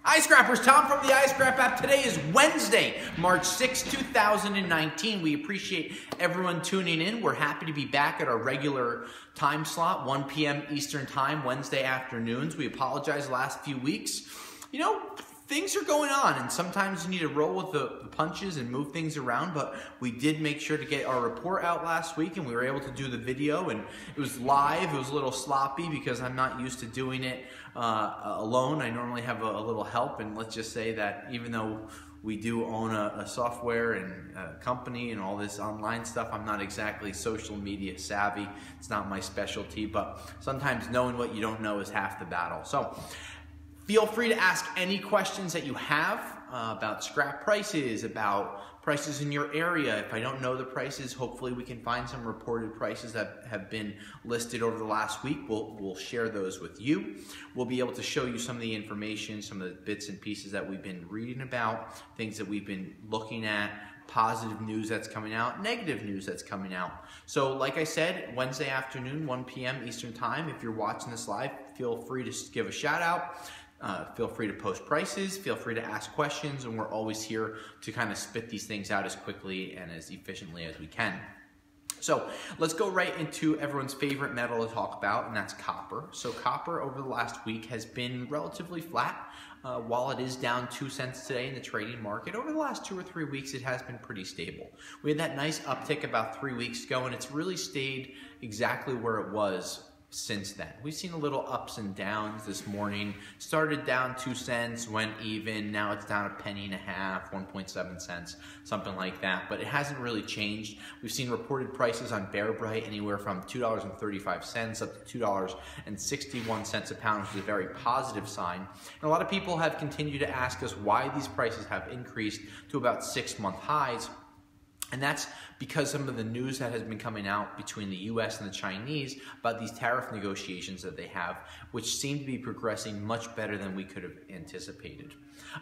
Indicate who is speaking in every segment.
Speaker 1: iScrappers, Tom from the iScrap app. Today is Wednesday, March 6, 2019. We appreciate everyone tuning in. We're happy to be back at our regular time slot, 1 p.m. Eastern Time, Wednesday afternoons. We apologize the last few weeks. You know, things are going on, and sometimes you need to roll with the punches and move things around, but we did make sure to get our report out last week, and we were able to do the video, and it was live. It was a little sloppy because I'm not used to doing it alone. I normally have a little help, and let's just say that even though we do own a software and a company and all this online stuff, I'm not exactly social media savvy. It's not my specialty, but sometimes knowing what you don't know is half the battle. So feel free to ask any questions that you have about scrap prices, about prices in your area. If I don't know the prices, hopefully we can find some reported prices that have been listed over the last week. We'll share those with you. We'll be able to show you some of the information, some of the bits and pieces that we've been reading about, things that we've been looking at, positive news that's coming out, negative news that's coming out. So like I said, Wednesday afternoon, 1 p.m. Eastern Time. If you're watching this live, feel free to give a shout out. Feel free to post prices, feel free to ask questions, and we're always here to kind of spit these things out as quickly and as efficiently as we can. So let's go right into everyone's favorite metal to talk about, and that's copper. So copper over the last week has been relatively flat. While it is down 2 cents today in the trading market, over the last 2 or 3 weeks it has been pretty stable. We had that nice uptick about 3 weeks ago, and it's really stayed exactly where it was since then. We've seen a little ups and downs this morning. Started down 2 cents, went even, now it's down a penny and a half, 1.7 cents, something like that, but it hasn't really changed. We've seen reported prices on Bear Bright anywhere from $2.35 up to $2.61 a pound, which is a very positive sign. And a lot of people have continued to ask us why these prices have increased to about 6-month highs. And that's because some of the news that has been coming out between the U.S. and the Chinese about these tariff negotiations that they have, which seem to be progressing much better than we could have anticipated.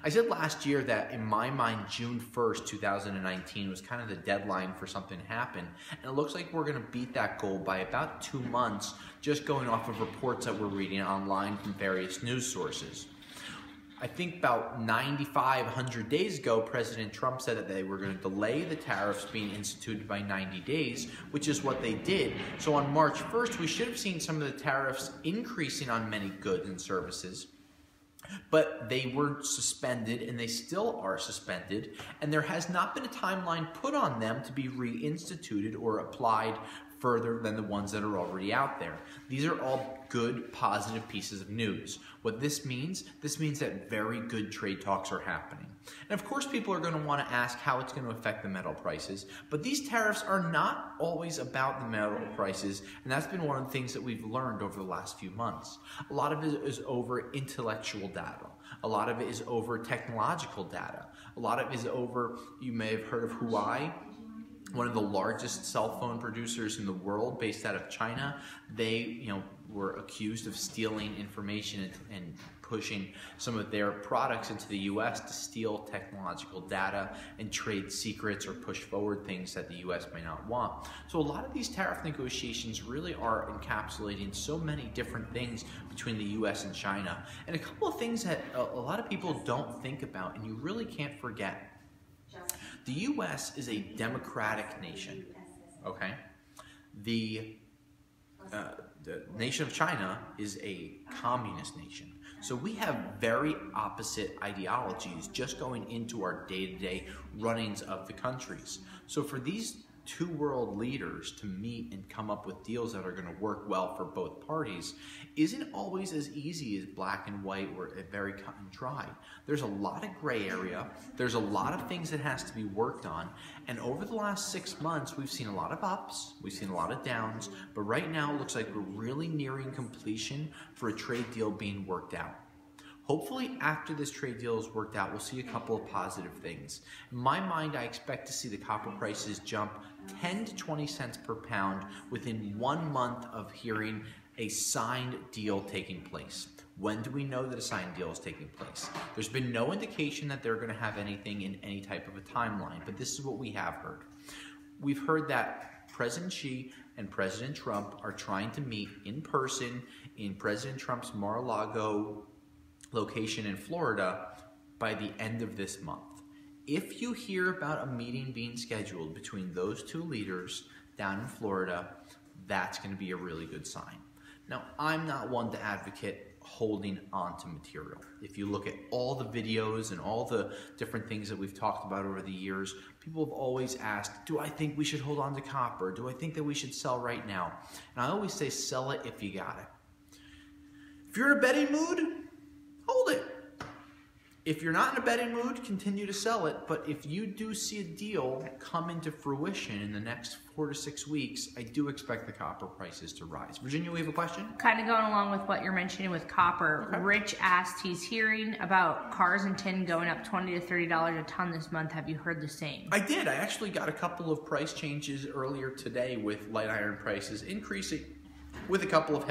Speaker 1: I said last year that in my mind, June 1st, 2019 was kind of the deadline for something to happen. And it looks like we're going to beat that goal by about 2 months, just going off of reports that we're reading online from various news sources. I think about 100 days ago, President Trump said that they were going to delay the tariffs being instituted by 90 days, which is what they did. So on March 1st, we should have seen some of the tariffs increasing on many goods and services, but they were suspended, and they still are suspended, and there has not been a timeline put on them to be reinstituted or applied further than the ones that are already out there. These are all good, positive pieces of news. What this means that very good trade talks are happening. And of course, people are going to want to ask how it's going to affect the metal prices, but these tariffs are not always about the metal prices, and that's been one of the things that we've learned over the last few months. A lot of it is over intellectual data. A lot of it is over technological data. A lot of it is over, you may have heard of Huawei, one of the largest cell phone producers in the world based out of China. They, were accused of stealing information and pushing some of their products into the U.S. to steal technological data and trade secrets or push forward things that the U.S. may not want. So a lot of these tariff negotiations really are encapsulating so many different things between the U.S. and China. And a couple of things that a lot of people don't think about and you really can't forget. The U.S. is a democratic nation, okay? The nation of China is a communist nation. So we have very opposite ideologies just going into our day-to-day runnings of the countries. So for these two world leaders to meet and come up with deals that are going to work well for both parties isn't always as easy as black and white or very cut and dry. There's a lot of gray area. There's a lot of things that has to be worked on. And over the last 6 months, we've seen a lot of ups, we've seen a lot of downs, but right now it looks like we're really nearing completion for a trade deal being worked out. Hopefully after this trade deal is worked out, we'll see a couple of positive things. In my mind, I expect to see the copper prices jump 10 to 20 cents per pound within 1 month of hearing a signed deal taking place. When do we know that a signed deal is taking place? There's been no indication that they're going to have anything in any type of a timeline, but this is what we have heard. We've heard that President Xi and President Trump are trying to meet in person in President Trump's Mar-a-Lago location in Florida by the end of this month. If you hear about a meeting being scheduled between those two leaders down in Florida, that's going to be a really good sign. Now, I'm not one to advocate holding on to material. If you look at all the videos and all the different things that we've talked about over the years, people have always asked, do I think we should hold on to copper? Do I think that we should sell right now? And I always say, sell it if you got it. If you're in a betting mood, hold it. If you're not in a betting mood, continue to sell it. But if you do see a deal come into fruition in the next 4 to 6 weeks, I do expect the copper prices to rise. Virginia, we have a question?
Speaker 2: Kind of going along with what you're mentioning with copper.
Speaker 1: Okay.
Speaker 2: Rich asked, he's hearing about cars and tin going up $20 to $30 a ton this month. Have you heard the same?
Speaker 1: I did. I actually got a couple of price changes earlier today with light iron prices increasing, with a couple of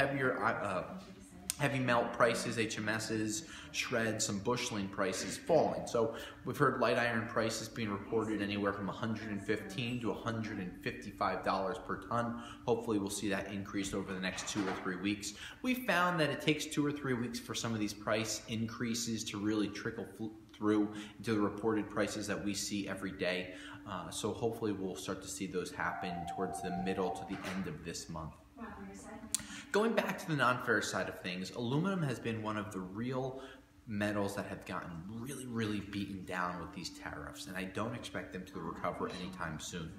Speaker 1: heavy melt prices, HMSs, shreds, some busheling prices falling. So we've heard light iron prices being reported anywhere from $115 to $155 per ton. Hopefully we'll see that increase over the next 2 or 3 weeks. We found that it takes 2 or 3 weeks for some of these price increases to really trickle through into the reported prices that we see every day. So hopefully we'll start to see those happen towards the middle to the end of this month. Going back to the non-ferrous side of things, aluminum has been one of the real metals that have gotten really beaten down with these tariffs, and I don't expect them to recover anytime soon.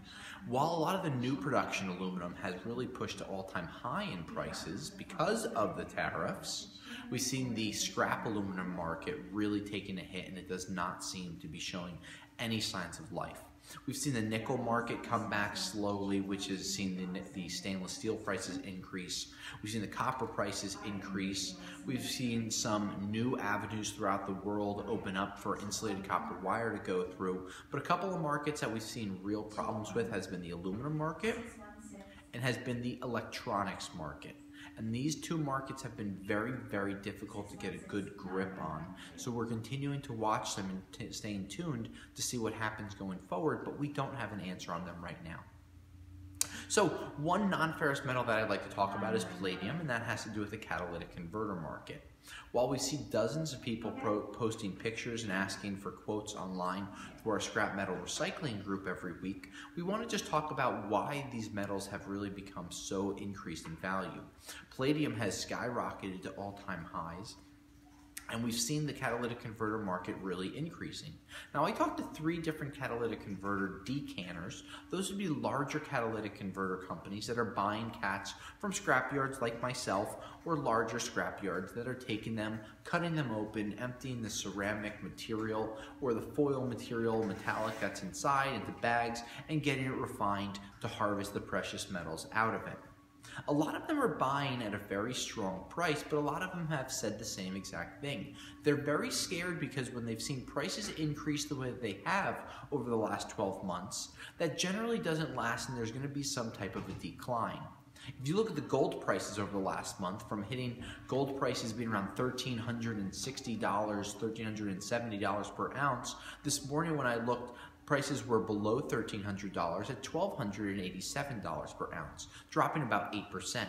Speaker 1: While a lot of the new production aluminum has really pushed to all-time high in prices because of the tariffs, we've seen the scrap aluminum market really taking a hit, and it does not seem to be showing any signs of life. We've seen the nickel market come back slowly, which has seen the stainless steel prices increase. We've seen the copper prices increase. We've seen some new avenues throughout the world open up for insulated copper wire to go through. But a couple of markets that we've seen real problems with has been the aluminum market and has been the electronics market. And these two markets have been very difficult to get a good grip on. So we're continuing to watch them and staying tuned to see what happens going forward, but we don't have an answer on them right now. So one non-ferrous metal that I'd like to talk about is palladium, and that has to do with the catalytic converter market. While we see dozens of people posting pictures and asking for quotes online through our scrap metal recycling group every week, we want to just talk about why these metals have really become so increased in value. Palladium has skyrocketed to all-time highs, and we've seen the catalytic converter market really increasing. Now, I talked to 3 different catalytic converter decanners. Those would be larger catalytic converter companies that are buying cats from scrapyards like myself, or larger scrapyards that are taking them, cutting them open, emptying the ceramic material or the foil material, metallic that's inside, into bags, and getting it refined to harvest the precious metals out of it. A lot of them are buying at a very strong price, but a lot of them have said the same exact thing. They're very scared because when they've seen prices increase the way that they have over the last 12 months, that generally doesn't last, and there's going to be some type of a decline. If you look at the gold prices over the last month, from hitting gold prices being around $1,360, $1,370 per ounce, this morning when I looked, prices were below $1,300 at $1,287 per ounce, dropping about 8%.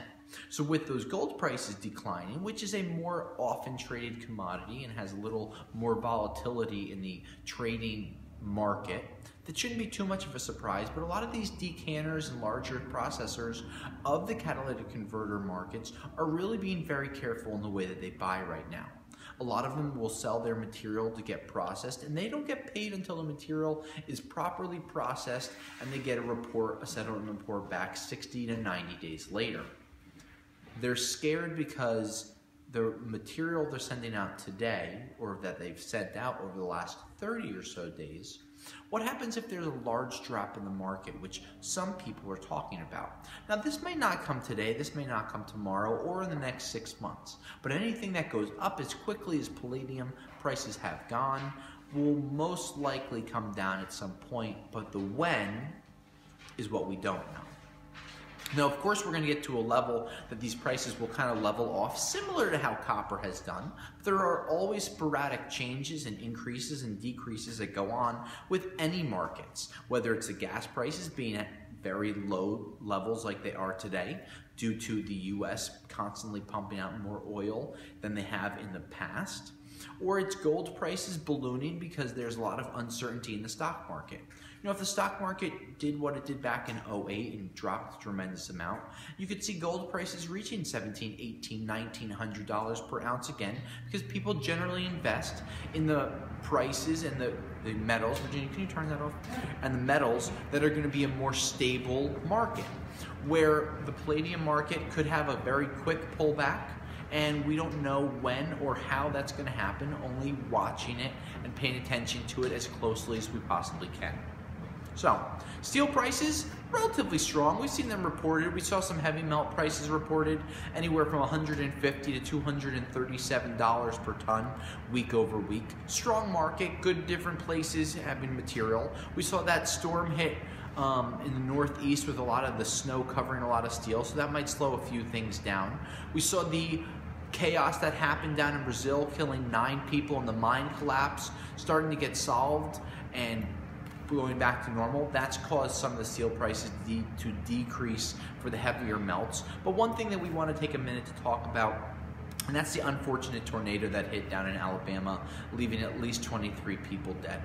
Speaker 1: So with those gold prices declining, which is a more often traded commodity and has a little more volatility in the trading market, that shouldn't be too much of a surprise, but a lot of these decanners and larger processors of the catalytic converter markets are really being very careful in the way that they buy right now. A lot of them will sell their material to get processed, and they don't get paid until the material is properly processed and they get a settlement report back 60 to 90 days later. They're scared because the material they're sending out today, or that they've sent out over the last 30 or so days, what happens if there's a large drop in the market, which some people are talking about? Now, this may not come today, this may not come tomorrow, or in the next 6 months, but anything that goes up as quickly as palladium prices have gone will most likely come down at some point, but the when is what we don't know. Now, of course, we're going to get to a level that these prices will kind of level off, similar to how copper has done. But there are always sporadic changes and increases and decreases that go on with any markets, whether it's the gas prices being at very low levels like they are today due to the U.S. constantly pumping out more oil than they have in the past. or it's gold prices ballooning because there's a lot of uncertainty in the stock market. You know, if the stock market did what it did back in 08 and dropped a tremendous amount, you could see gold prices reaching $1,700, $1,800, $1,900 per ounce again, because people generally invest in the prices and the metals. Virginia, can you turn that off? And the metals that are going to be a more stable market, where the palladium market could have a very quick pullback, and we don't know when or how that's going to happen, only watching it and paying attention to it as closely as we possibly can. So, steel prices, relatively strong. We've seen them reported. We saw some heavy melt prices reported anywhere from $150 to $237 per ton week over week. Strong market, good different places having material. We saw that storm hit in the northeast with a lot of the snow covering a lot of steel, so that might slow a few things down. We saw the chaos that happened down in Brazil, killing 9 people, and the mine collapse starting to get solved and going back to normal. That's caused some of the steel prices to decrease for the heavier melts. But one thing that we want to take a minute to talk about, and that's the unfortunate tornado that hit down in Alabama, leaving at least 23 people dead.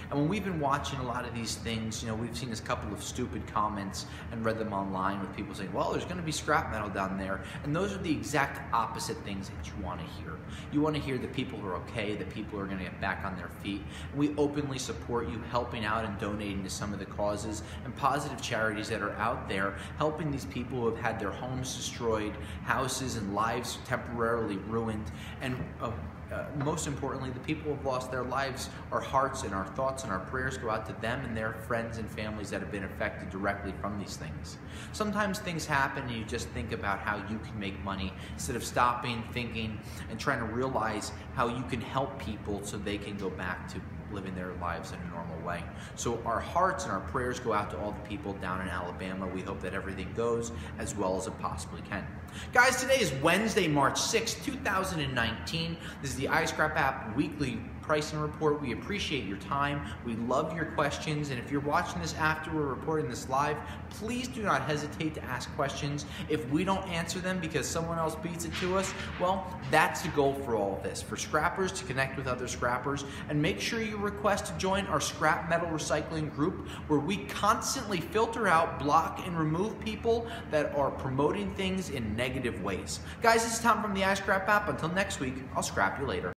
Speaker 1: And when we've been watching a lot of these things, you know, we've seen this couple of stupid comments and read them online with people saying, well, there's going to be scrap metal down there. And those are the exact opposite things that you want to hear. You want to hear that people are okay, that people are going to get back on their feet. And we openly support you helping out and donating to some of the causes and positive charities that are out there, helping these people who have had their homes destroyed, houses and lives temporarily ruined, and most importantly, the people who have lost their lives. Our hearts and our thoughts and our prayers go out to them and their friends and families that have been affected directly from these things. Sometimes things happen and you just think about how you can make money instead of stopping, thinking, and trying to realize how you can help people so they can go back to living their lives in a normal way. So our hearts and our prayers go out to all the people down in Alabama. We hope that everything goes as well as it possibly can. Guys, today is Wednesday, March 6, 2019. This is the iScrap app weekly pricing report. We appreciate your time. We love your questions. And if you're watching this after we're reporting this live, please do not hesitate to ask questions. If we don't answer them because someone else beats it to us, well, that's the goal for all of this, for scrappers to connect with other scrappers. And make sure you request to join our scrap metal recycling group, where we constantly filter out, block, and remove people that are promoting things in negative ways. Guys, this is Tom from the iScrap app. Until next week, I'll scrap you later.